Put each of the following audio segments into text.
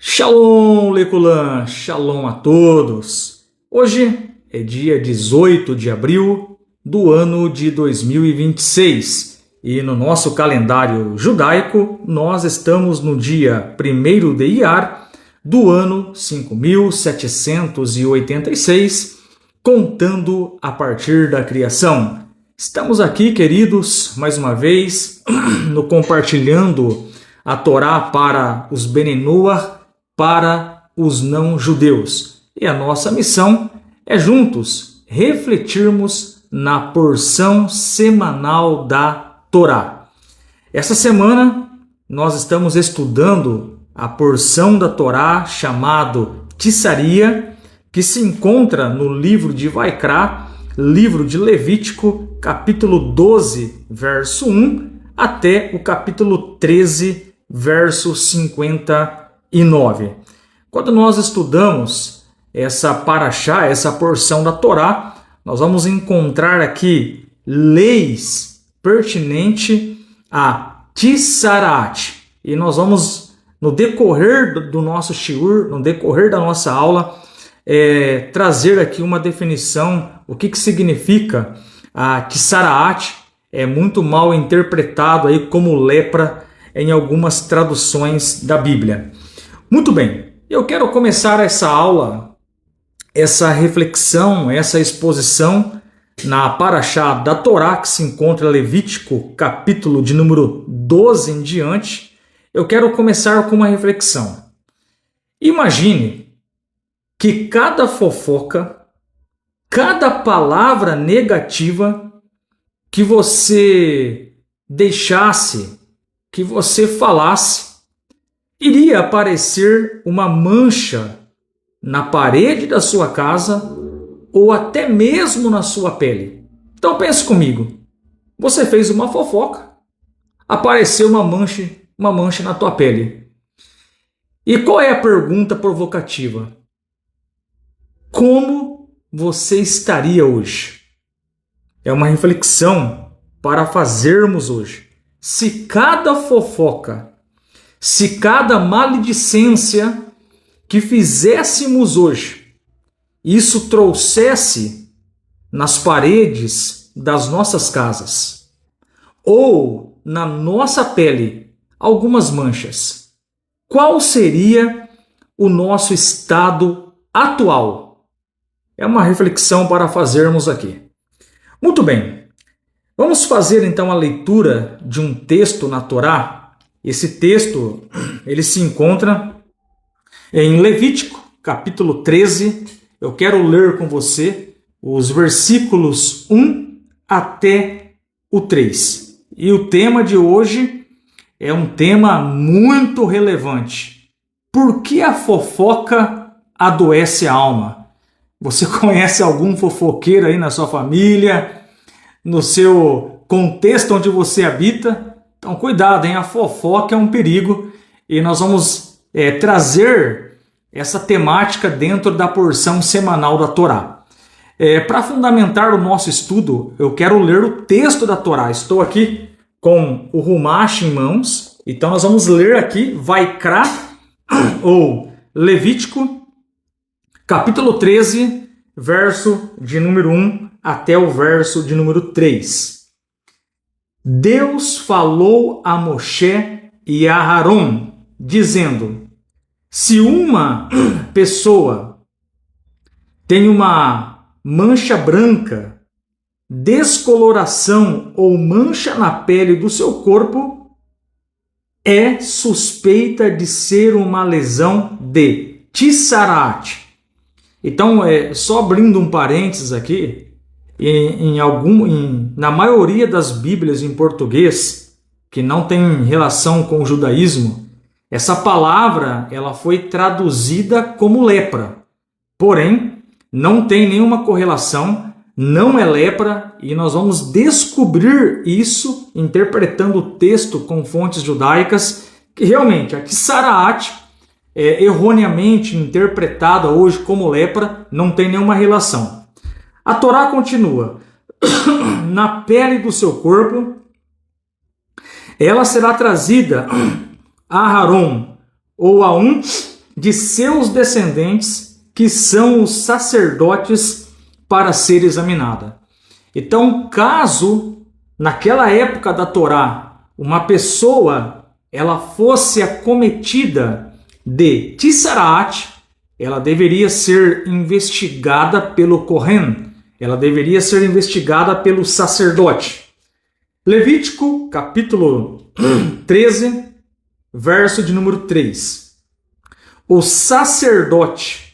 Shalom, Leculan, shalom a todos. Hoje é dia 18 de abril do ano de 2026 e no nosso calendário judaico nós estamos no dia 1º de Iyar do ano 5786, contando a partir da criação. Estamos aqui, queridos, mais uma vez, no compartilhando a Torá para os Bnei Noach, para os não-judeus. E a nossa missão é juntos refletirmos na porção semanal da Torá. Essa semana nós estamos estudando a porção da Torá chamado Tissaria, que se encontra no livro de Vaikra, livro de Levítico, capítulo 12, verso 1, até o capítulo 13, verso 59. Quando nós estudamos essa paraxá, essa porção da Torá, nós vamos encontrar aqui leis pertinentes a Tissarat. E nós vamos, no decorrer do nosso shiur, no decorrer da nossa aula, trazer aqui uma definição, o que significa a Tissarat. É muito mal interpretado aí como lepra em algumas traduções da Bíblia. Muito bem, eu quero começar essa aula, essa reflexão, essa exposição na paraxá da Torá, que se encontra em Levítico, capítulo de número 12 em diante. Eu quero começar com uma reflexão. Imagine que cada fofoca, cada palavra negativa que você deixasse, que você falasse, iria aparecer uma mancha na parede da sua casa ou até mesmo na sua pele. Então pense comigo, você fez uma fofoca, apareceu uma mancha na tua pele. E qual é a pergunta provocativa? Como você estaria hoje? É uma reflexão para fazermos hoje. Se cada fofoca, se cada maledicência que fizéssemos hoje, isso trouxesse nas paredes das nossas casas ou na nossa pele algumas manchas, qual seria o nosso estado atual? É uma reflexão para fazermos aqui. Muito bem, vamos fazer então a leitura de um texto na Torá. Esse texto, ele se encontra em Levítico, capítulo 13. Eu quero ler com você os versículos 1 até o 3. E o tema de hoje é um tema muito relevante. Por que a fofoca adoece a alma? Você conhece algum fofoqueiro aí na sua família, no seu contexto onde você habita? Então, cuidado, hein? A fofoca é um perigo e nós vamos trazer essa temática dentro da porção semanal da Torá. Para fundamentar o nosso estudo, eu quero ler o texto da Torá. Estou aqui com o Rumash em mãos, então nós vamos ler aqui Vaikra, ou Levítico, capítulo 13, verso de número 1 até o verso de número 3. Deus falou a Moshe e a Aharon, dizendo: se uma pessoa tem uma mancha branca, descoloração ou mancha na pele do seu corpo, é suspeita de ser uma lesão de Tissarat. Então, só abrindo um parênteses aqui, na maioria das Bíblias em português, que não tem relação com o judaísmo, essa palavra ela foi traduzida como lepra. Porém, não tem nenhuma correlação, não é lepra, e nós vamos descobrir isso interpretando o texto com fontes judaicas, que realmente a Tissarat, erroneamente interpretada hoje como lepra, não tem nenhuma relação. A Torá continua: na pele do seu corpo, ela será trazida a Aharon ou a um de seus descendentes, que são os sacerdotes, para ser examinada. Então, caso naquela época da Torá uma pessoa ela fosse acometida de Tissaraat, ela deveria ser investigada pelo Kohen, ela deveria ser investigada pelo sacerdote. Levítico, capítulo 13, verso de número 3. O sacerdote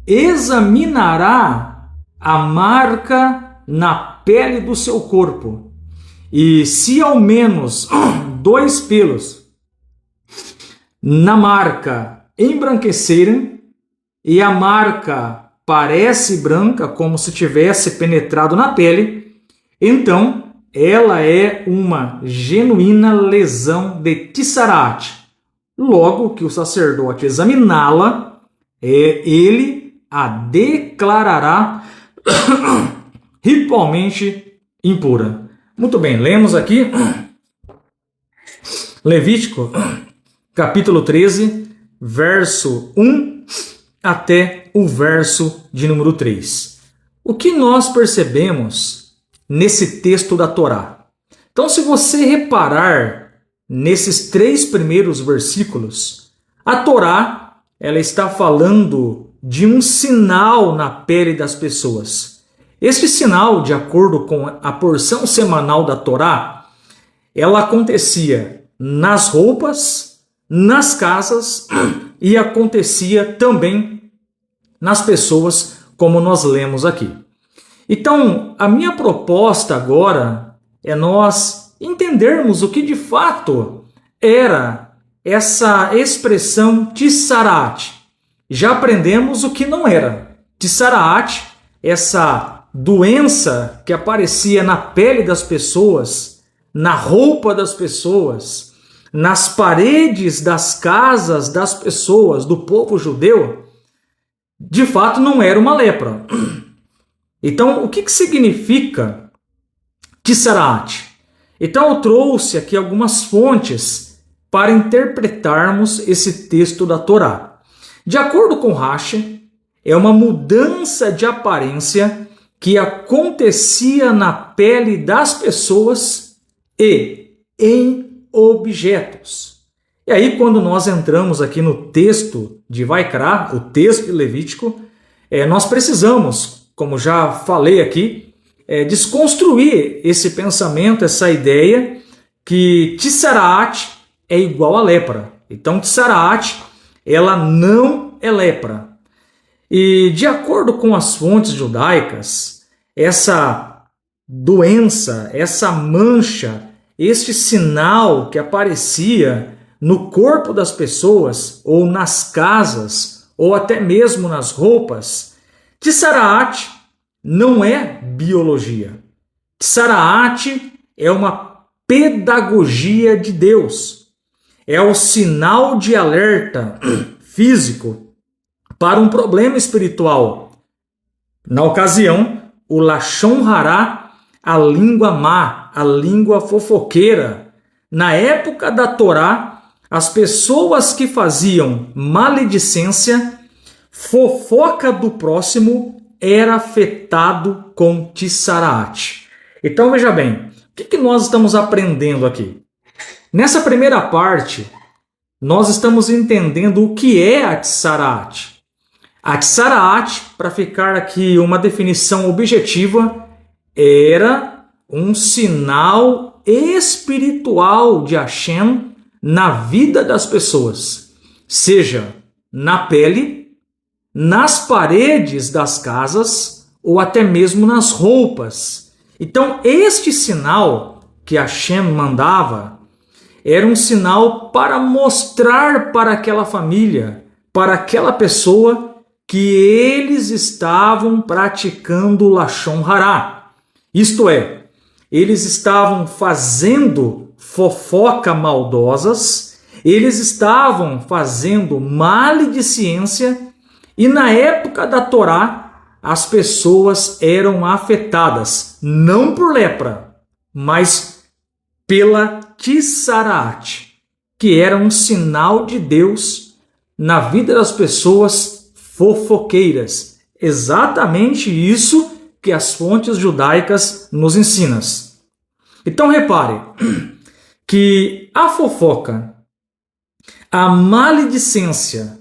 examinará a marca na pele do seu corpo, e se ao menos 2 pelos na marca embranquecerem, e a marca parece branca, como se tivesse penetrado na pele, então ela é uma genuína lesão de Tissaraat. Logo que o sacerdote examiná-la, ele a declarará ritualmente impura. Muito bem, lemos aqui Levítico, capítulo 13, verso 1 até o verso de número 3. O que nós percebemos nesse texto da Torá? Então, se você reparar nesses 3 primeiros versículos, a Torá ela está falando de um sinal na pele das pessoas. Este sinal, de acordo com a porção semanal da Torá, ela acontecia nas roupas, nas casas e acontecia também nas pessoas, como nós lemos aqui. Então, a minha proposta agora é nós entendermos o que de fato era essa expressão Tissaraat. Já aprendemos o que não era. Tissaraat, essa doença que aparecia na pele das pessoas, na roupa das pessoas, nas paredes das casas das pessoas, do povo judeu, de fato não era uma lepra. Então, o que significa Tissaraat? Então, eu trouxe aqui algumas fontes para interpretarmos esse texto da Torá. De acordo com Rashi, é uma mudança de aparência que acontecia na pele das pessoas e em objetos. E aí, quando nós entramos aqui no texto de Vaikra, o texto de Levítico, nós precisamos, como já falei aqui, desconstruir esse pensamento, essa ideia que Tissaraat é igual a lepra. Então, Tissaraat, ela não é lepra. E, de acordo com as fontes judaicas, essa doença, essa mancha, este sinal que aparecia no corpo das pessoas, ou nas casas, ou até mesmo nas roupas, Tissaraat não é biologia. Tissaraat é uma pedagogia de Deus. É o sinal de alerta físico para um problema espiritual. Na ocasião, o Lashon Hará, a língua má, a língua fofoqueira. Na época da Torá, as pessoas que faziam maledicência, fofoca do próximo, era afetado com Tissaraat. Então veja bem, o que nós estamos aprendendo aqui? Nessa primeira parte, nós estamos entendendo o que é a Tissaraat. A Tissaraat, para ficar aqui uma definição objetiva, era um sinal espiritual de Hashem na vida das pessoas, seja na pele, nas paredes das casas ou até mesmo nas roupas. Então, este sinal que Hashem mandava era um sinal para mostrar para aquela família, para aquela pessoa, que eles estavam praticando o Lashon Hará. Isto é, eles estavam fazendo fofoca maldosas, eles estavam fazendo maledicência, e na época da Torá, as pessoas eram afetadas, não por lepra, mas pela Tissaraat, que era um sinal de Deus na vida das pessoas fofoqueiras. Exatamente isso que as fontes judaicas nos ensinam. Então repare que a fofoca, a maledicência,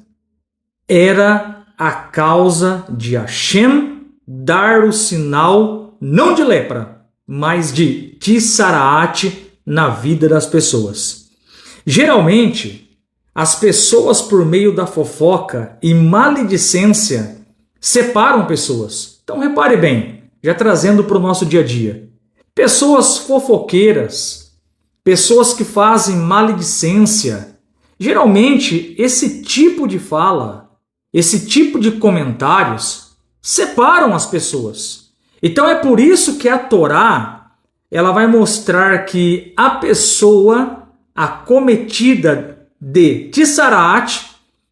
era a causa de Hashem dar o sinal não de lepra, mas de Tsaraat na vida das pessoas. Geralmente, as pessoas por meio da fofoca e maledicência separam pessoas. Então repare bem, já trazendo para o nosso dia a dia. Pessoas fofoqueiras, pessoas que fazem maledicência, geralmente esse tipo de fala, esse tipo de comentários separam as pessoas. Então é por isso que a Torá, ela vai mostrar que a pessoa acometida de Tsaraat,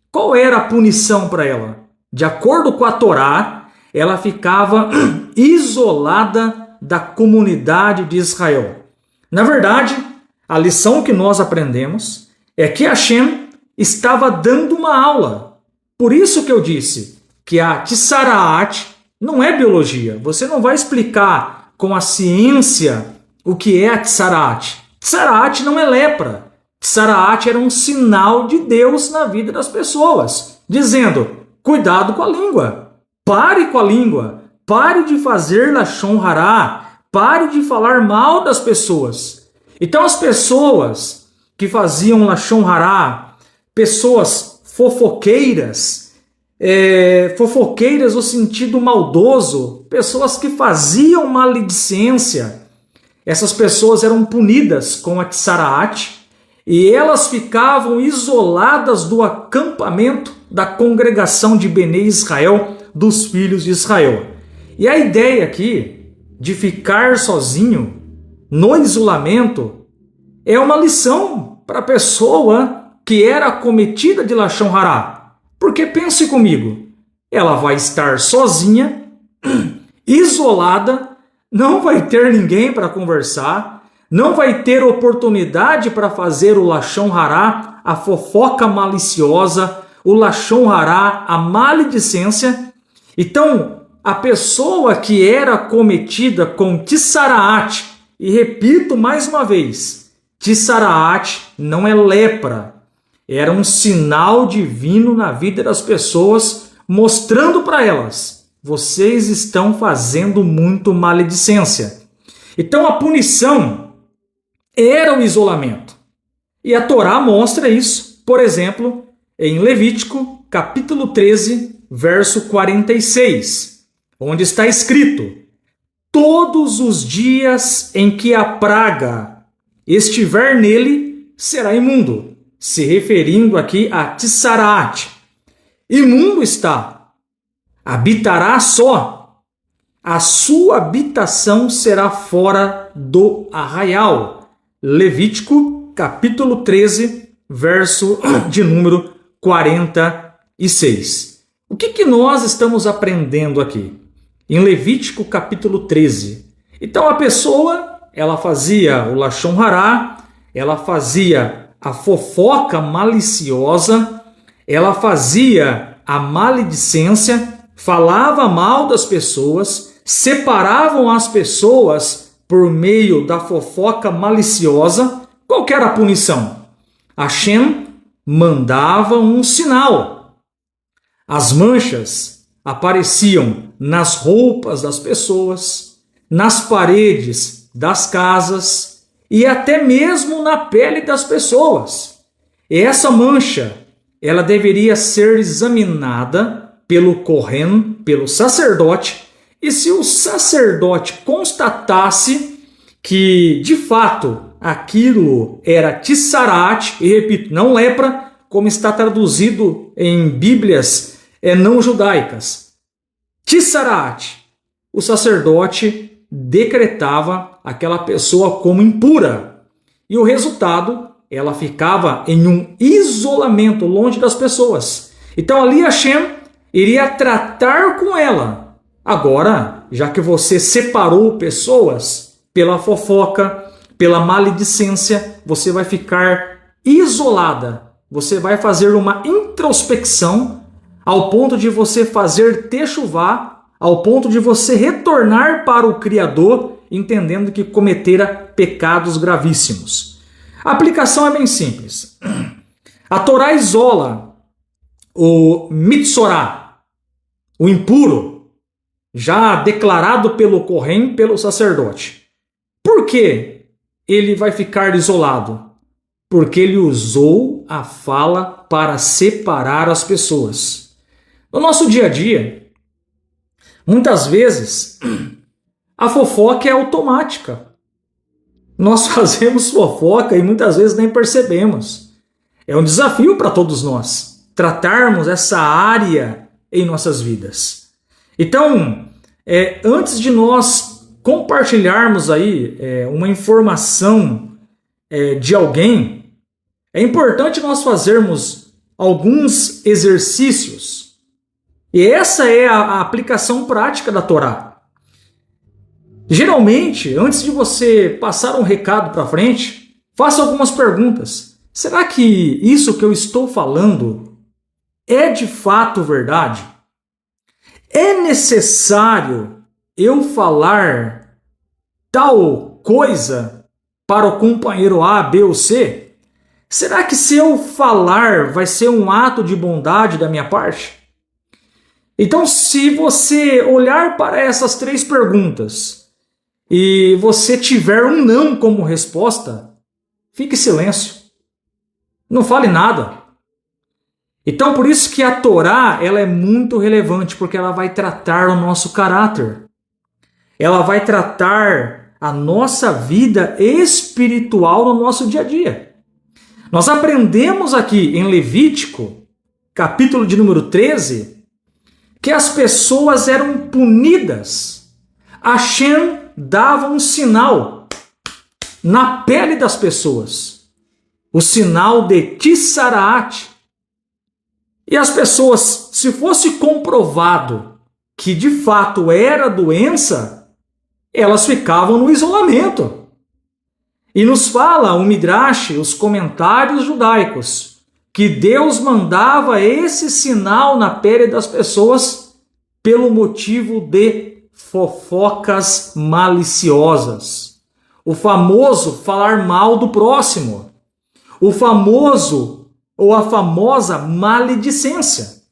qual era a punição para ela? De acordo com a Torá, ela ficava isolada da comunidade de Israel. Na verdade, a lição que nós aprendemos é que Hashem estava dando uma aula. Por isso que eu disse que a Tsaraat não é biologia. Você não vai explicar com a ciência o que é a Tsaraat. Tsaraat não é lepra. Tsaraat era um sinal de Deus na vida das pessoas, dizendo: cuidado com a língua, pare com a língua, pare de fazer lashon hará, pare de falar mal das pessoas. Então as pessoas que faziam lashon hará, pessoas fofoqueiras, fofoqueiras no sentido maldoso, pessoas que faziam maledicência, essas pessoas eram punidas com a Tsaraat e elas ficavam isoladas do acampamento da congregação de Bnei Israel, dos filhos de Israel. E a ideia aqui de ficar sozinho, no isolamento, é uma lição para a pessoa que era acometida de lashon hará. Porque pense comigo, ela vai estar sozinha, isolada, não vai ter ninguém para conversar, não vai ter oportunidade para fazer o lashon hará, a fofoca maliciosa, o lashon hará, a maledicência. Então, a pessoa que era cometida com Tsaraat, e repito mais uma vez, Tsaraat não é lepra, era um sinal divino na vida das pessoas, mostrando para elas: vocês estão fazendo muito maledicência. Então a punição era o isolamento. E a Torá mostra isso, por exemplo, em Levítico, capítulo 13, verso 46, onde está escrito: todos os dias em que a praga estiver nele, será imundo, se referindo aqui a Tsaraat. Imundo está, habitará só, a sua habitação será fora do arraial. Levítico, capítulo 13, verso de número 46. O que nós estamos aprendendo aqui? Em Levítico, capítulo 13. Então a pessoa, ela fazia o lashon hará, ela fazia a fofoca maliciosa, ela fazia a maledicência, falava mal das pessoas, separavam as pessoas por meio da fofoca maliciosa. Qual que era a punição? Hashem mandava um sinal. As manchas apareciam nas roupas das pessoas, nas paredes das casas e até mesmo na pele das pessoas. E essa mancha, ela deveria ser examinada pelo Kohen, pelo sacerdote, e se o sacerdote constatasse que, de fato, aquilo era Tsaraat, e repito, não lepra, como está traduzido em Bíblias não judaicas, Tsaraat, o sacerdote decretava aquela pessoa como impura. E o resultado, ela ficava em um isolamento, longe das pessoas. Então ali Hashem iria tratar com ela. Agora, já que você separou pessoas pela fofoca, pela maledicência, você vai ficar isolada. você vai fazer uma introspecção ao ponto de você fazer techuvá, ao ponto de você retornar para o Criador, entendendo que cometera pecados gravíssimos. A aplicação é bem simples. A Torá isola o Mitsorá, o impuro, já declarado pelo Kohen, pelo sacerdote. Por que ele vai ficar isolado? Porque ele usou a fala para separar as pessoas. No nosso dia a dia, muitas vezes, a fofoca é automática. Nós fazemos fofoca e muitas vezes nem percebemos. É um desafio para todos nós tratarmos essa área em nossas vidas. Então, antes de nós compartilharmos aí uma informação de alguém, é importante nós fazermos alguns exercícios. E essa é a aplicação prática da Torá. Geralmente, antes de você passar um recado para frente, faça algumas perguntas. Será que isso que eu estou falando é de fato verdade? É necessário eu falar tal coisa para o companheiro A, B ou C? Será que se eu falar vai ser um ato de bondade da minha parte? Então, se você olhar para essas 3 perguntas e você tiver um não como resposta, fique em silêncio. Não fale nada. Então, por isso que a Torá ela é muito relevante, porque ela vai tratar o nosso caráter. Ela vai tratar a nossa vida espiritual no nosso dia a dia. Nós aprendemos aqui em Levítico, capítulo de número 13, que as pessoas eram punidas. Hashem dava um sinal na pele das pessoas, o sinal de Tissaraat. E as pessoas, se fosse comprovado que de fato era doença, elas ficavam no isolamento. E nos fala o Midrash, os comentários judaicos, que Deus mandava esse sinal na pele das pessoas pelo motivo de fofocas maliciosas. O famoso falar mal do próximo. O famoso ou a famosa maledicência.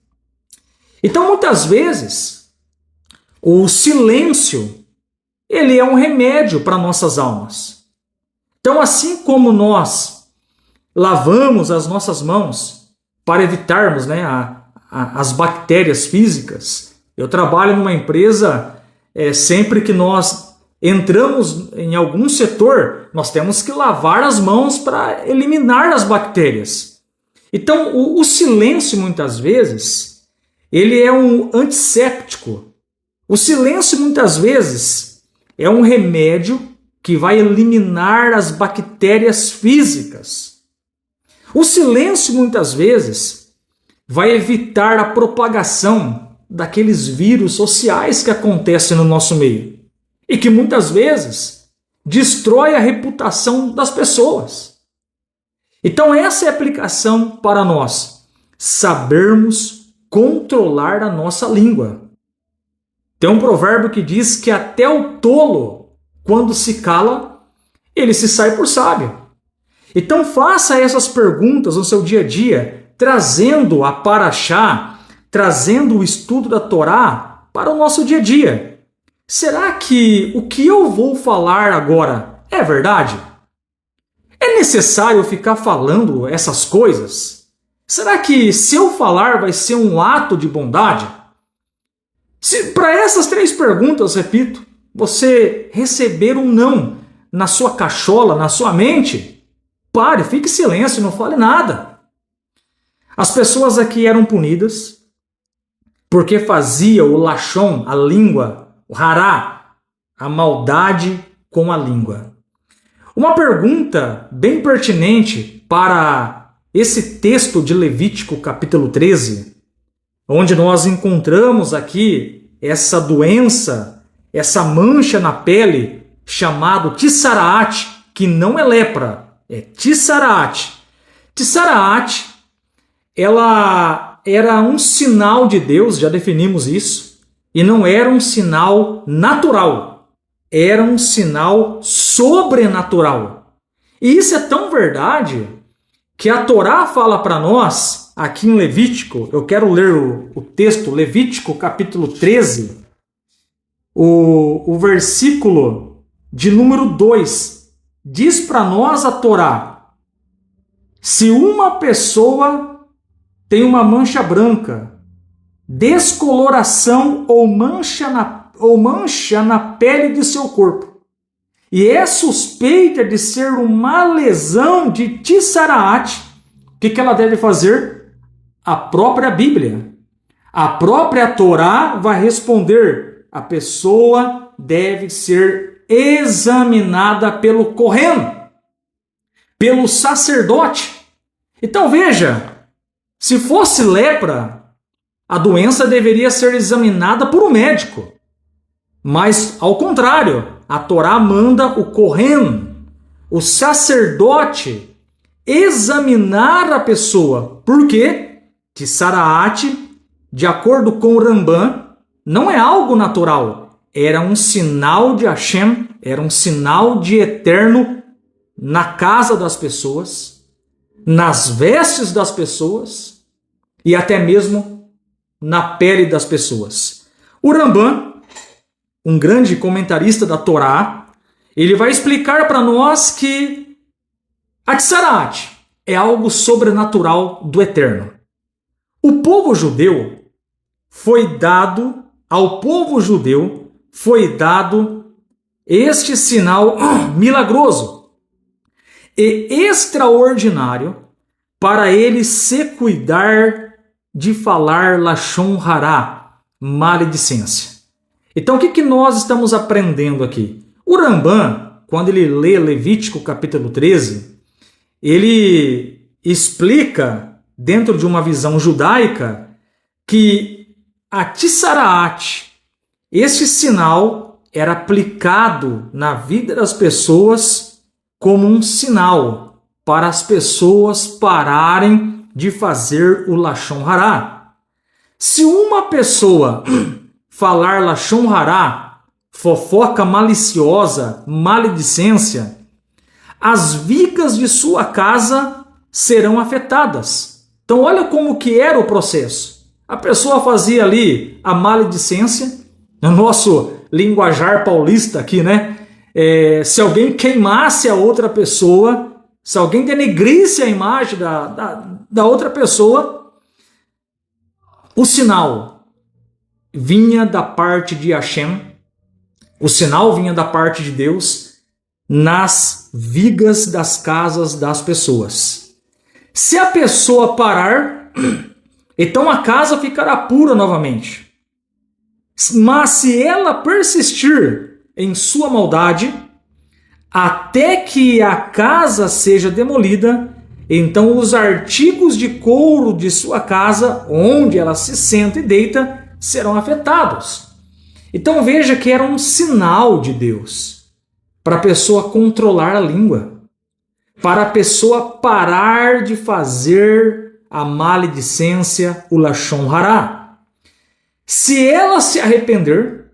Então, muitas vezes, o silêncio, ele é um remédio para nossas almas. Então, assim como nós lavamos as nossas mãos para evitarmos as bactérias físicas, eu trabalho numa empresa, sempre que nós entramos em algum setor, nós temos que lavar as mãos para eliminar as bactérias. Então, o silêncio, muitas vezes, ele é um antisséptico. O silêncio, muitas vezes, é um remédio que vai eliminar as bactérias físicas. O silêncio, muitas vezes, vai evitar a propagação daqueles vírus sociais que acontecem no nosso meio e que, muitas vezes, destrói a reputação das pessoas. Então, essa é a aplicação para nós, sabermos controlar a nossa língua. Tem um provérbio que diz que até o tolo, quando se cala, ele se sai por sábio. Então, faça essas perguntas no seu dia a dia, trazendo a Parashá, trazendo o estudo da Torá para o nosso dia a dia. Será que o que eu vou falar agora é verdade? É necessário ficar falando essas coisas? Será que se eu falar vai ser um ato de bondade? Se para essas 3 perguntas, repito, você receber um não na sua cachola, na sua mente, pare, fique em silêncio, não fale nada. As pessoas aqui eram punidas porque fazia o lashon, a língua, o hará, a maldade com a língua. Uma pergunta bem pertinente para esse texto de Levítico capítulo 13, onde nós encontramos aqui essa doença, essa mancha na pele, chamado Tissaraat, que não é lepra, é Tissaraat. Tissaraat ela era um sinal de Deus, já definimos isso, e não era um sinal natural, era um sinal sobrenatural. E isso é tão verdade que a Torá fala para nós, aqui em Levítico, eu quero ler o texto, Levítico capítulo 13, o versículo de número 2, diz para nós a Torá: se uma pessoa tem uma mancha branca, descoloração ou mancha na pele de seu corpo, e é suspeita de ser uma lesão de Tissaraat, o que ela deve fazer? A própria Bíblia, a própria Torá vai responder: a pessoa deve ser examinada pelo Kohen, pelo sacerdote. Então veja, se fosse lepra, a doença deveria ser examinada por um médico. Mas, ao contrário, a Torá manda o Kohen, o sacerdote, examinar a pessoa. Por quê? Tissaraat, de acordo com o Rambam, não é algo natural. Era um sinal de Hashem, era um sinal de eterno na casa das pessoas, nas vestes das pessoas e até mesmo na pele das pessoas. O Rambam, um grande comentarista da Torá, ele vai explicar para nós que a Tissaraat é algo sobrenatural do eterno. O povo judeu foi dado, ao povo judeu foi dado este sinal milagroso e extraordinário para ele se cuidar de falar Lashon Hará, maledicência. Então, o que nós estamos aprendendo aqui? O Rambam, quando ele lê Levítico capítulo 13, ele explica, dentro de uma visão judaica, que a Tissaraat, este sinal, era aplicado na vida das pessoas como um sinal para as pessoas pararem de fazer o Lashon Hará. Se uma pessoa falar Lashon Hará, fofoca maliciosa, maledicência, as vigas de sua casa serão afetadas. Então olha como que era o processo. A pessoa fazia ali a maledicência, no nosso linguajar paulista aqui, né? Se alguém queimasse a outra pessoa, se alguém denegrisse a imagem da outra pessoa, o sinal vinha da parte de Hashem, o sinal vinha da parte de Deus nas vigas das casas das pessoas. Se a pessoa parar, então a casa ficará pura novamente. Mas se ela persistir em sua maldade, até que a casa seja demolida, então os artigos de couro de sua casa, onde ela se senta e deita, serão afetados. Então veja que era um sinal de Deus para a pessoa controlar a língua, para a pessoa parar de fazer a maledicência, o Lashon Hará. Se ela se arrepender,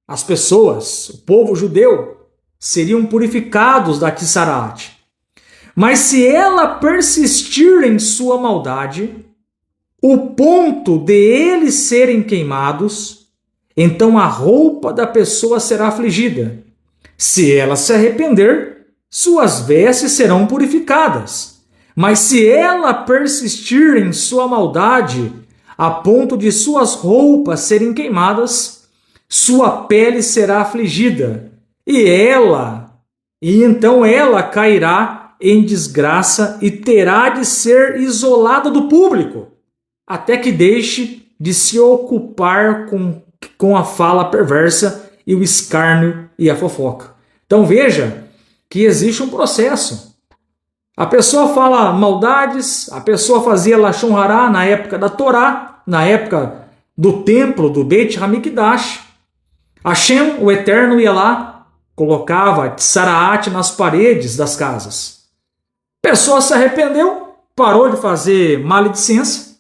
as pessoas, o povo judeu, seriam purificados da Tissaraat. Mas se ela persistir em sua maldade, o ponto de eles serem queimados, então a roupa da pessoa será afligida. Se ela se arrepender, suas vestes serão purificadas. Mas se ela persistir em sua maldade, a ponto de suas roupas serem queimadas, sua pele será afligida, e então ela cairá em desgraça e terá de ser isolada do público, até que deixe de se ocupar com a fala perversa e o escárnio e a fofoca. Então veja que existe um processo. A pessoa fala maldades, a pessoa fazia Lashon Hará na época da Torá, na época do templo, do Beit Hamikdash. Hashem, o Eterno, ia lá, colocava Tissaraat nas paredes das casas. A pessoa se arrependeu, parou de fazer maledicência,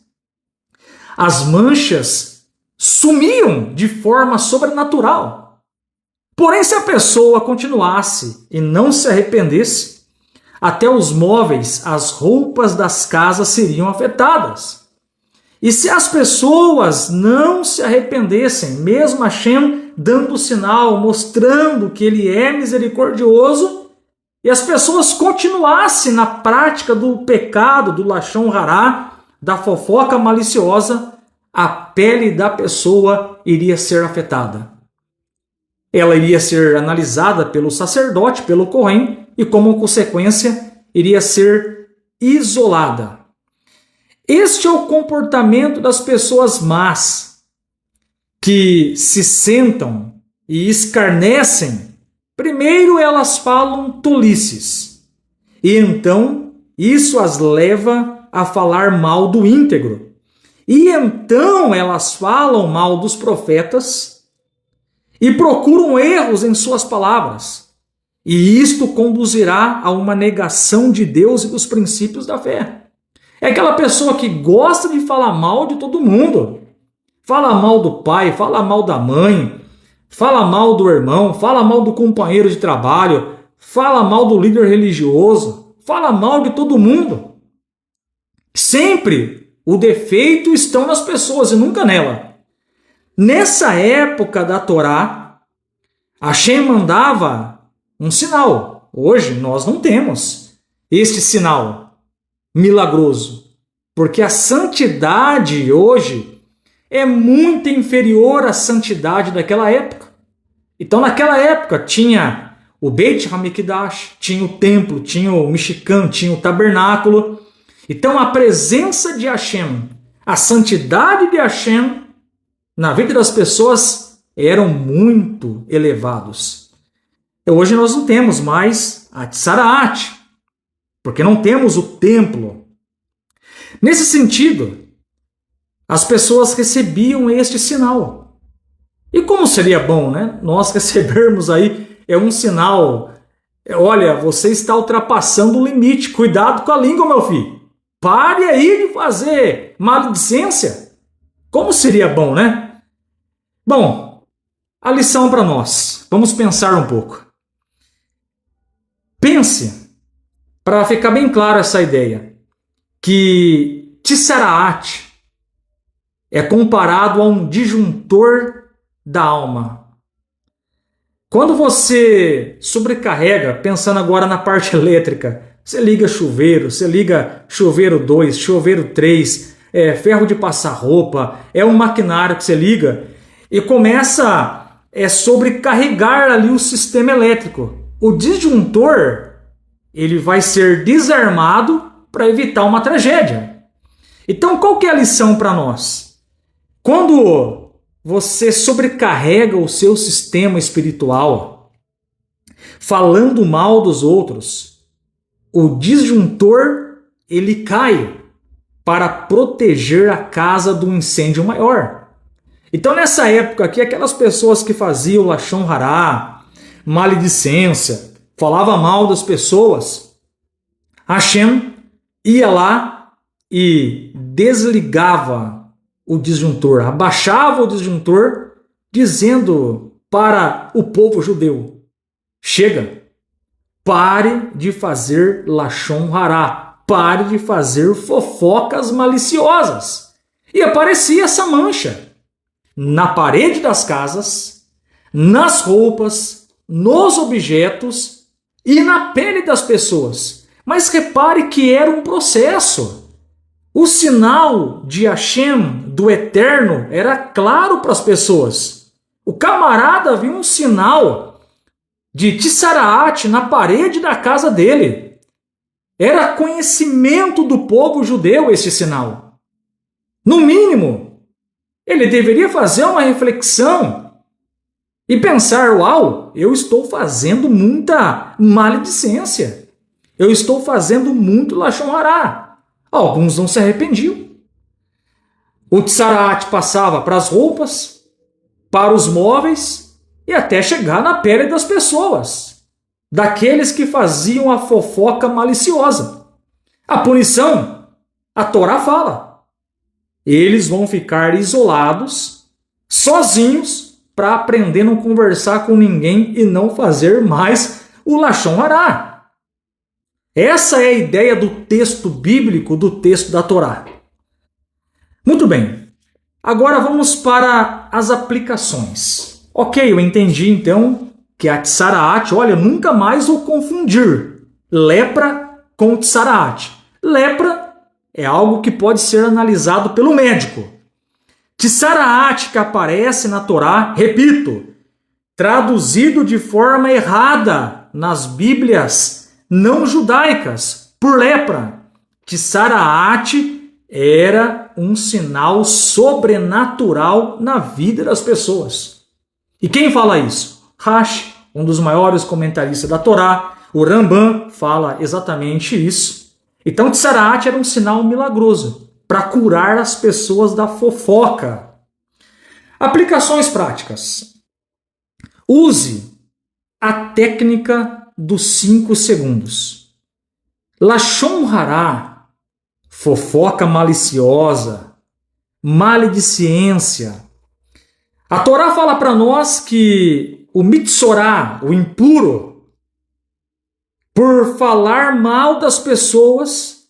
as manchas sumiam de forma sobrenatural. Porém, se a pessoa continuasse e não se arrependesse, até os móveis, as roupas das casas seriam afetadas. E se as pessoas não se arrependessem, mesmo Hashem dando sinal, mostrando que ele é misericordioso, e as pessoas continuassem na prática do pecado, do lashon hará, da fofoca maliciosa, a pele da pessoa iria ser afetada. Ela iria ser analisada pelo sacerdote, pelo Cohen, e como consequência, iria ser isolada. Este é o comportamento das pessoas más, que se sentam e escarnecem. Primeiro elas falam tolices, e então isso as leva a falar mal do íntegro. E então elas falam mal dos profetas e procuram erros em suas palavras. E isto conduzirá a uma negação de Deus e dos princípios da fé. É aquela pessoa que gosta de falar mal de todo mundo. Fala mal do pai, fala mal da mãe, fala mal do irmão, fala mal do companheiro de trabalho, fala mal do líder religioso, fala mal de todo mundo. Sempre o defeito estão nas pessoas e nunca nela. Nessa época da Torá, Hashem mandava um sinal. Hoje nós não temos este sinal milagroso, porque a santidade hoje é muito inferior à santidade daquela época. Então naquela época tinha o Beit HaMikdash, tinha o templo, tinha o Mishkan, tinha o tabernáculo. Então a presença de Hashem, a santidade de Hashem na vida das pessoas eram muito elevados. Hoje nós não temos mais a Tzaraat, porque não temos o templo. Nesse sentido, as pessoas recebiam este sinal. E como seria bom, né? Nós recebermos aí um sinal. Olha, você está ultrapassando o limite. Cuidado com a língua, meu filho. Pare aí de fazer maledicência. Como seria bom, né? Bom, a lição para nós. Vamos pensar um pouco. Pense, para ficar bem claro essa ideia, que Tissaraat é comparado a um disjuntor da alma. Quando você sobrecarrega, pensando agora na parte elétrica, você liga chuveiro, você liga chuveiro 2, chuveiro 3, ferro de passar roupa, é um maquinário que você liga e começa a sobrecarregar ali o sistema elétrico. O disjuntor, ele vai ser desarmado para evitar uma tragédia. Então, qual que é a lição para nós? Quando você sobrecarrega o seu sistema espiritual, falando mal dos outros, o disjuntor, ele cai para proteger a casa do incêndio maior. Então, nessa época aqui, aquelas pessoas que faziam lashon hará, maledicência, falava mal das pessoas, Hashem ia lá e desligava o disjuntor, abaixava o disjuntor, dizendo para o povo judeu: chega, pare de fazer lashon hará, pare de fazer fofocas maliciosas. E aparecia essa mancha na parede das casas, nas roupas, nos objetos e na pele das pessoas. Mas repare que era um processo. O sinal de Hashem, do Eterno, era claro para as pessoas. O camarada viu um sinal de Tissaraat na parede da casa dele. Era conhecimento do povo judeu esse sinal. No mínimo, ele deveria fazer uma reflexão e pensar: uau, eu estou fazendo muita maledicência. Eu estou fazendo muito lashon hará. Alguns não se arrependiam. O Tissaraat passava para as roupas, para os móveis e até chegar na pele das pessoas, daqueles que faziam a fofoca maliciosa. A punição, a Torá fala. Eles vão ficar isolados, sozinhos, para aprender a não conversar com ninguém e não fazer mais o Lashon Hará. Essa é a ideia do texto bíblico, do texto da Torá. Muito bem. Agora vamos para as aplicações. Ok, eu entendi então que a Tsaraat, olha, nunca mais vou confundir lepra com Tsaraat. Lepra é algo que pode ser analisado pelo médico. Tsaraat que aparece na Torá, repito, traduzido de forma errada nas Bíblias não judaicas, por lepra. Tsaraat era um sinal sobrenatural na vida das pessoas. E quem fala isso? Rashi, um dos maiores comentaristas da Torá, o Rambam fala exatamente isso. Então, Tsaraat era um sinal milagroso para curar as pessoas da fofoca. Aplicações práticas. Use a técnica dos 5 segundos. Lashon Hará, fofoca maliciosa, maledicência. A Torá fala para nós que o Mitsorá, o impuro, por falar mal das pessoas,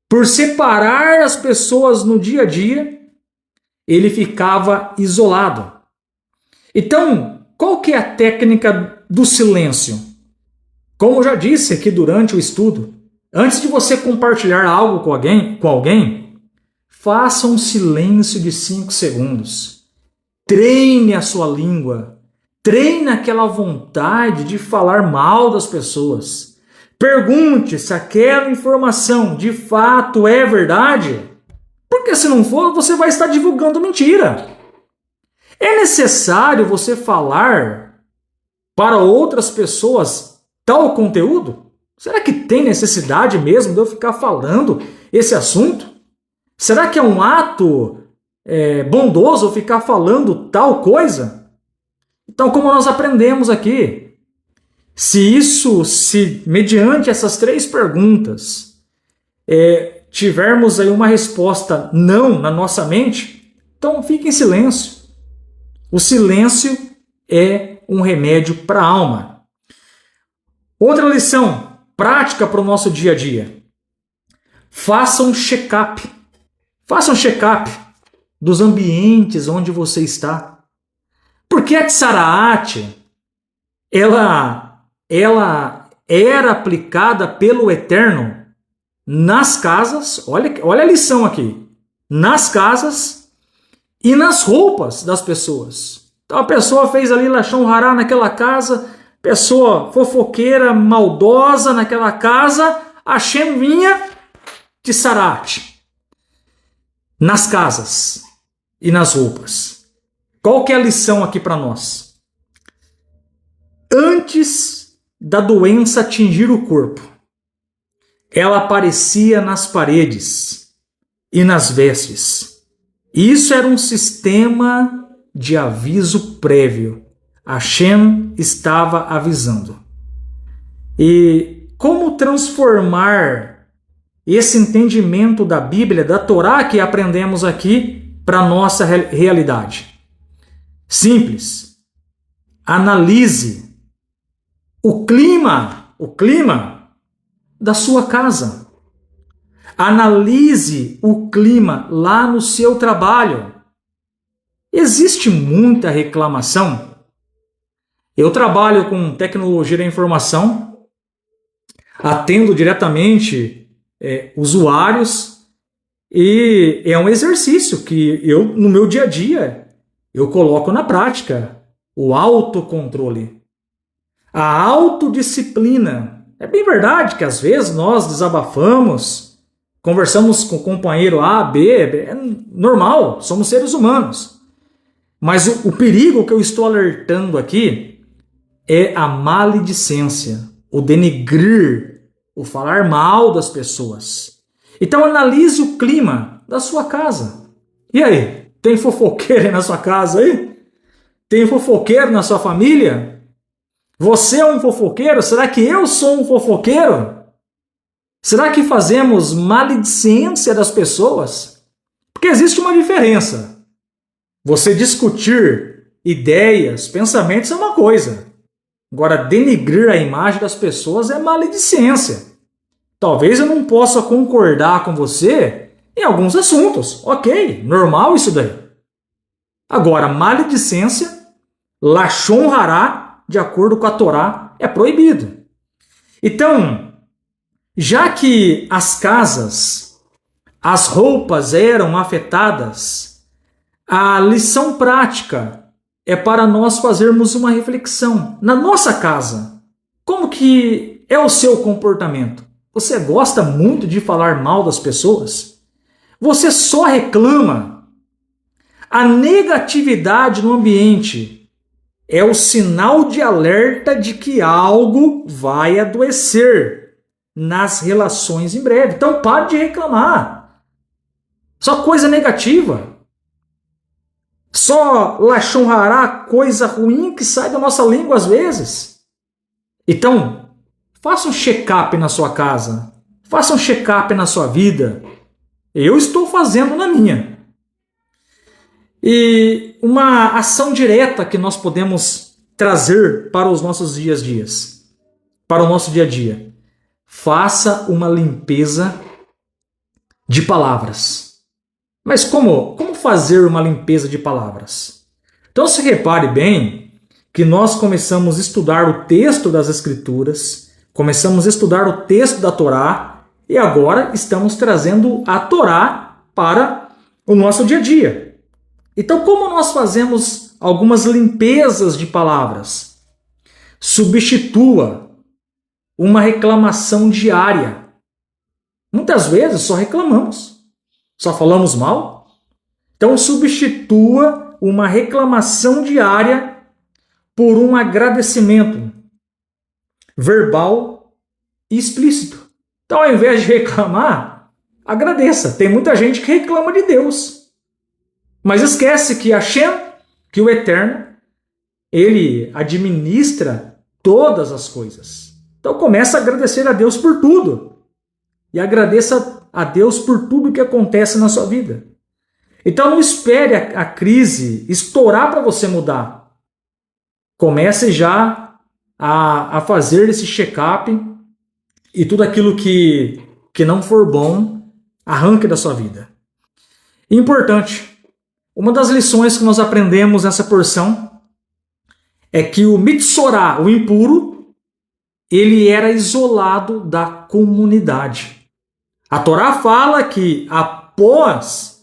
por separar as pessoas no dia a dia, ele ficava isolado. Então, qual que é a técnica do silêncio? Como eu já disse aqui durante o estudo, antes de você compartilhar algo com alguém, faça um silêncio de 5 segundos. Treine a sua língua. Treine aquela vontade de falar mal das pessoas. Pergunte se aquela informação de fato é verdade. Porque se não for, você vai estar divulgando mentira. É necessário você falar para outras pessoas tal conteúdo? Será que tem necessidade mesmo de eu ficar falando esse assunto? Será que é um ato bondoso eu ficar falando tal coisa? Então, como nós aprendemos aqui, se mediante essas 3 perguntas, tivermos aí uma resposta não na nossa mente, então fique em silêncio. O silêncio é um remédio para a alma. Outra lição prática para o nosso dia a dia. Faça um check-up. Faça um check-up dos ambientes onde você está. Porque a Tsaraat, ela era aplicada pelo Eterno nas casas, olha a lição aqui, nas casas e nas roupas das pessoas. Então a pessoa fez ali Lashon Hará naquela casa, pessoa fofoqueira, maldosa naquela casa, Hashem vinha de Tsaraat nas casas e nas roupas. Qual que é a lição aqui para nós? Antes da doença atingir o corpo, ela aparecia nas paredes e nas vestes. Isso era um sistema de aviso prévio. Hashem estava avisando. E como transformar esse entendimento da Bíblia, da Torá que aprendemos aqui, para a nossa realidade? Simples. Analise o clima da sua casa. Analise o clima lá no seu trabalho. Existe muita reclamação. Eu trabalho com tecnologia da informação, atendo diretamente usuários e é um exercício que eu, no meu dia a dia, eu coloco na prática o autocontrole, a autodisciplina. É bem verdade que às vezes nós desabafamos, conversamos com o companheiro A, B, é normal, somos seres humanos. Mas o perigo que eu estou alertando aqui é a maledicência, o denegrir, o falar mal das pessoas. Então analise o clima da sua casa. E aí? Tem fofoqueiro aí na sua casa aí? Tem fofoqueiro na sua família? Você é um fofoqueiro? Será que eu sou um fofoqueiro? Será que fazemos maledicência das pessoas? Porque existe uma diferença. Você discutir ideias, pensamentos é uma coisa. Agora, denigrir a imagem das pessoas é maledicência. Talvez eu não possa concordar com você em alguns assuntos. Ok, normal isso daí. Agora, maledicência, lashon hará, de acordo com a Torá, é proibido. Então, já que as casas, as roupas eram afetadas, a lição prática é para nós fazermos uma reflexão. Na nossa casa, como que é o seu comportamento? Você gosta muito de falar mal das pessoas? Você só reclama? A negatividade no ambiente é o sinal de alerta de que algo vai adoecer nas relações em breve. Então pare de reclamar. Só coisa negativa. Só lashon hará, coisa ruim que sai da nossa língua às vezes. Então, faça um check-up na sua casa. Faça um check-up na sua vida. Eu estou fazendo na minha. E uma ação direta que nós podemos trazer para os nossos dias, para o nosso dia a dia. Faça uma limpeza de palavras. Mas como fazer uma limpeza de palavras? Então se repare bem que nós começamos a estudar o texto das Escrituras, começamos a estudar o texto da Torá e agora estamos trazendo a Torá para o nosso dia a dia. Então como nós fazemos algumas limpezas de palavras? Substitua uma reclamação diária. Muitas vezes só reclamamos. Só falamos mal? Então substitua uma reclamação diária por um agradecimento verbal e explícito. Então ao invés de reclamar, agradeça. Tem muita gente que reclama de Deus. Mas esquece que Hashem, que o Eterno, ele administra todas as coisas. Então começa a agradecer a Deus por tudo. E agradeça a Deus por tudo que acontece na sua vida. Então não espere a crise estourar para você mudar. Comece já a fazer esse check-up e tudo aquilo que não for bom, arranque da sua vida. Importante, uma das lições que nós aprendemos nessa porção é que o Mitsorá, o impuro, ele era isolado da comunidade. A Torá fala que após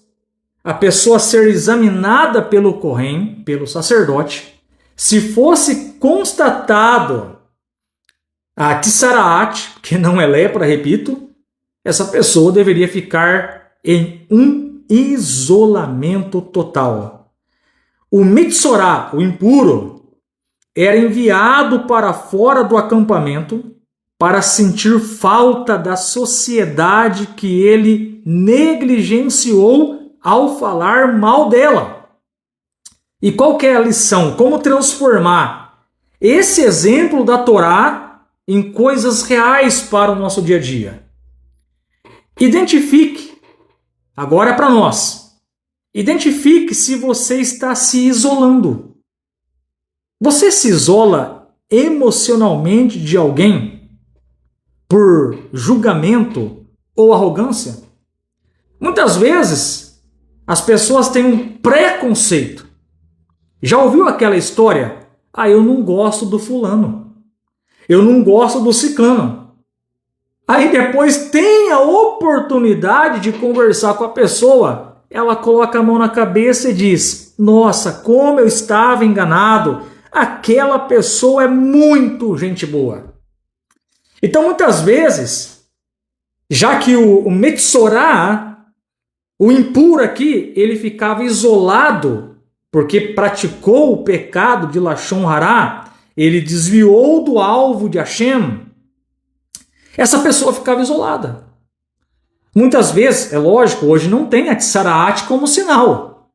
a pessoa ser examinada pelo Kohen, pelo sacerdote, se fosse constatado a Tsaraat, que não é lepra, repito, essa pessoa deveria ficar em um isolamento total. O Mitsorá, o impuro, era enviado para fora do acampamento para sentir falta da sociedade que ele negligenciou ao falar mal dela. E qual que é a lição? Como transformar esse exemplo da Torá em coisas reais para o nosso dia a dia? Identifique, agora é para nós, identifique se você está se isolando. Você se isola emocionalmente de alguém por julgamento ou arrogância? Muitas vezes as pessoas têm um preconceito. Já ouviu aquela história? Eu não gosto do fulano. Eu não gosto do ciclano. Aí depois tem a oportunidade de conversar com a pessoa. Ela coloca a mão na cabeça e diz: nossa, como eu estava enganado. Aquela pessoa é muito gente boa. Então, muitas vezes, já que o Metsorá, o impuro aqui, ele ficava isolado porque praticou o pecado de Lashon Hará, ele desviou do alvo de Hashem, essa pessoa ficava isolada. Muitas vezes, é lógico, hoje não tem a Tsaraat como sinal.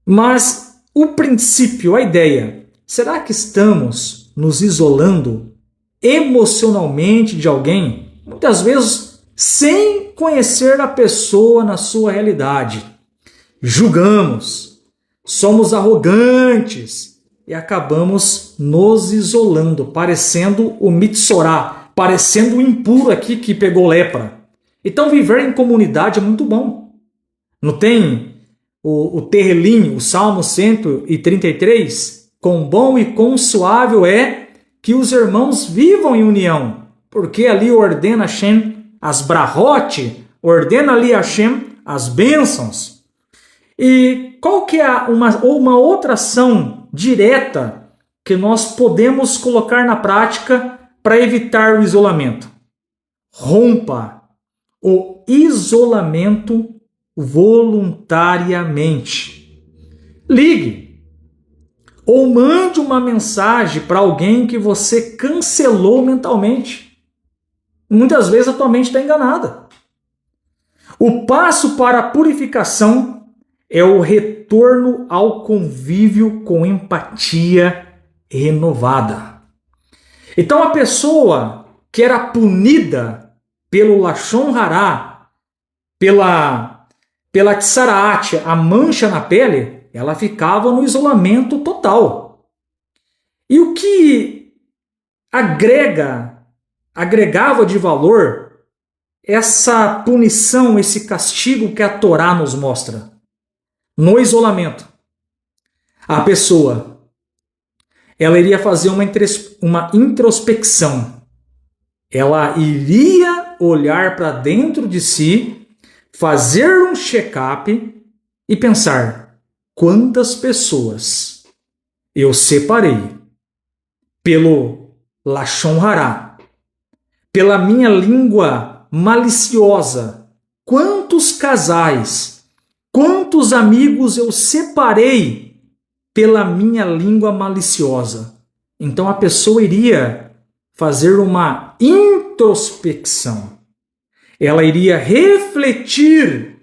Mas o princípio, a ideia, será que estamos nos isolando emocionalmente de alguém muitas vezes sem conhecer a pessoa na sua realidade. Julgamos, somos arrogantes e acabamos nos isolando, parecendo o Mitsorá, parecendo o impuro aqui que pegou lepra. Então viver em comunidade é muito bom. Não tem o Terrelim, o Salmo 133? Quão bom e quão suave é que os irmãos vivam em união, porque ali ordena Hashem as brahot, ordena ali Hashem as bênçãos. E qual que é uma outra ação direta que nós podemos colocar na prática para evitar o isolamento? Rompa o isolamento voluntariamente. Ligue ou mande uma mensagem para alguém que você cancelou mentalmente. Muitas vezes a tua mente está enganada. O passo para a purificação é o retorno ao convívio com empatia renovada. Então a pessoa que era punida pelo Lashon Hará, pela Tsaraat, a mancha na pele, ela ficava no isolamento total. E o que agregava de valor essa punição, esse castigo que a Torá nos mostra? No isolamento, a pessoa ela iria fazer uma introspecção. Ela iria olhar para dentro de si, fazer um check-up e pensar: quantas pessoas eu separei pelo Lashon Hará, pela minha língua maliciosa? Quantos casais, quantos amigos eu separei pela minha língua maliciosa? Então a pessoa iria fazer uma introspecção. Ela iria refletir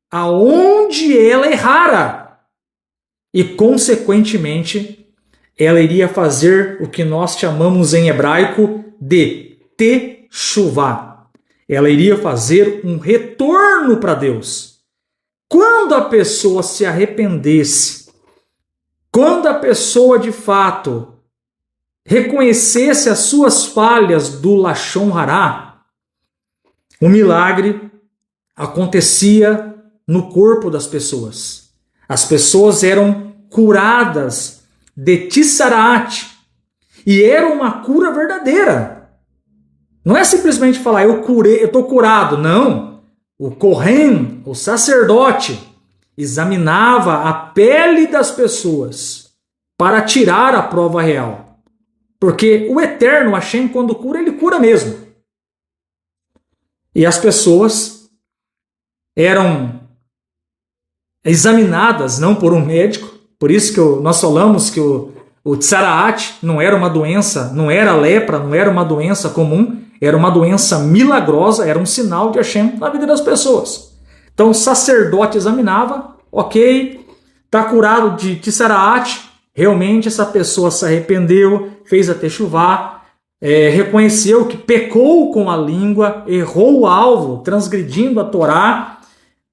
aonde ela errara. E, consequentemente, ela iria fazer o que nós chamamos em hebraico de teshuvá. Ela iria fazer um retorno para Deus. Quando a pessoa se arrependesse, quando a pessoa de fato reconhecesse as suas falhas do Lashon Hará, o milagre acontecia no corpo das pessoas. As pessoas eram curadas de Tsaraat e era uma cura verdadeira. Não é simplesmente falar eu estou curado. Não. O Kohen, o sacerdote, examinava a pele das pessoas para tirar a prova real. Porque o Eterno, Hashem, quando cura, ele cura mesmo. E as pessoas eram examinadas não por um médico, por isso que nós falamos que o Tsaraat não era uma doença, não era lepra, não era uma doença comum, era uma doença milagrosa, era um sinal de Hashem na vida das pessoas. Então o sacerdote examinava, ok, está curado de Tsaraat, realmente essa pessoa se arrependeu, fez a teshuvá, reconheceu que pecou com a língua, errou o alvo, transgredindo a Torá,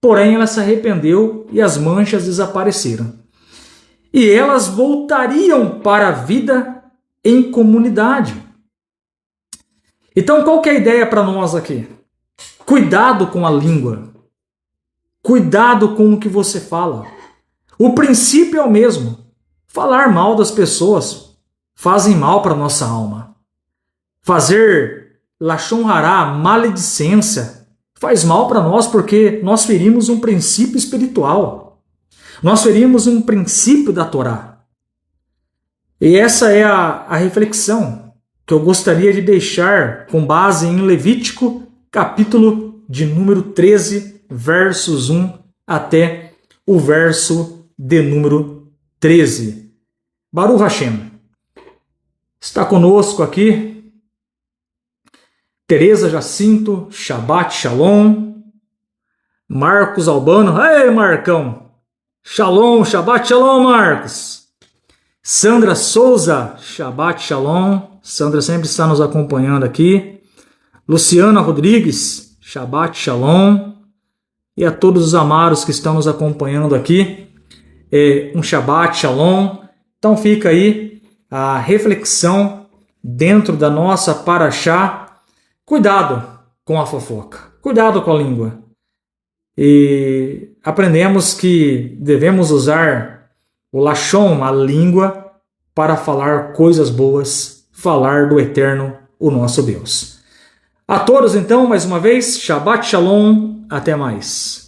porém ela se arrependeu e as manchas desapareceram. E elas voltariam para a vida em comunidade. Então qual que é a ideia para nós aqui? Cuidado com a língua. Cuidado com o que você fala. O princípio é o mesmo. Falar mal das pessoas fazem mal para a nossa alma. Fazer Lashon Hará, maledicência, faz mal para nós porque nós ferimos um princípio espiritual. Nós ferimos um princípio da Torá. E essa é a reflexão que eu gostaria de deixar com base em Levítico, capítulo de número 13, versos 1 até o verso de número 13. Baruch Hashem. Está conosco aqui Tereza Jacinto, Shabbat Shalom. Marcos Albano, ei Marcão, Shalom, Shabbat Shalom Marcos. Sandra Souza, Shabbat Shalom. Sandra sempre está nos acompanhando aqui. Luciana Rodrigues, Shabbat Shalom. E a todos os amados que estão nos acompanhando aqui, um Shabbat Shalom. Então fica aí a reflexão dentro da nossa Parashá. Cuidado com a fofoca, cuidado com a língua. E aprendemos que devemos usar o Lashon, a língua, para falar coisas boas, falar do Eterno, o nosso Deus. A todos, então, mais uma vez, Shabbat Shalom, até mais.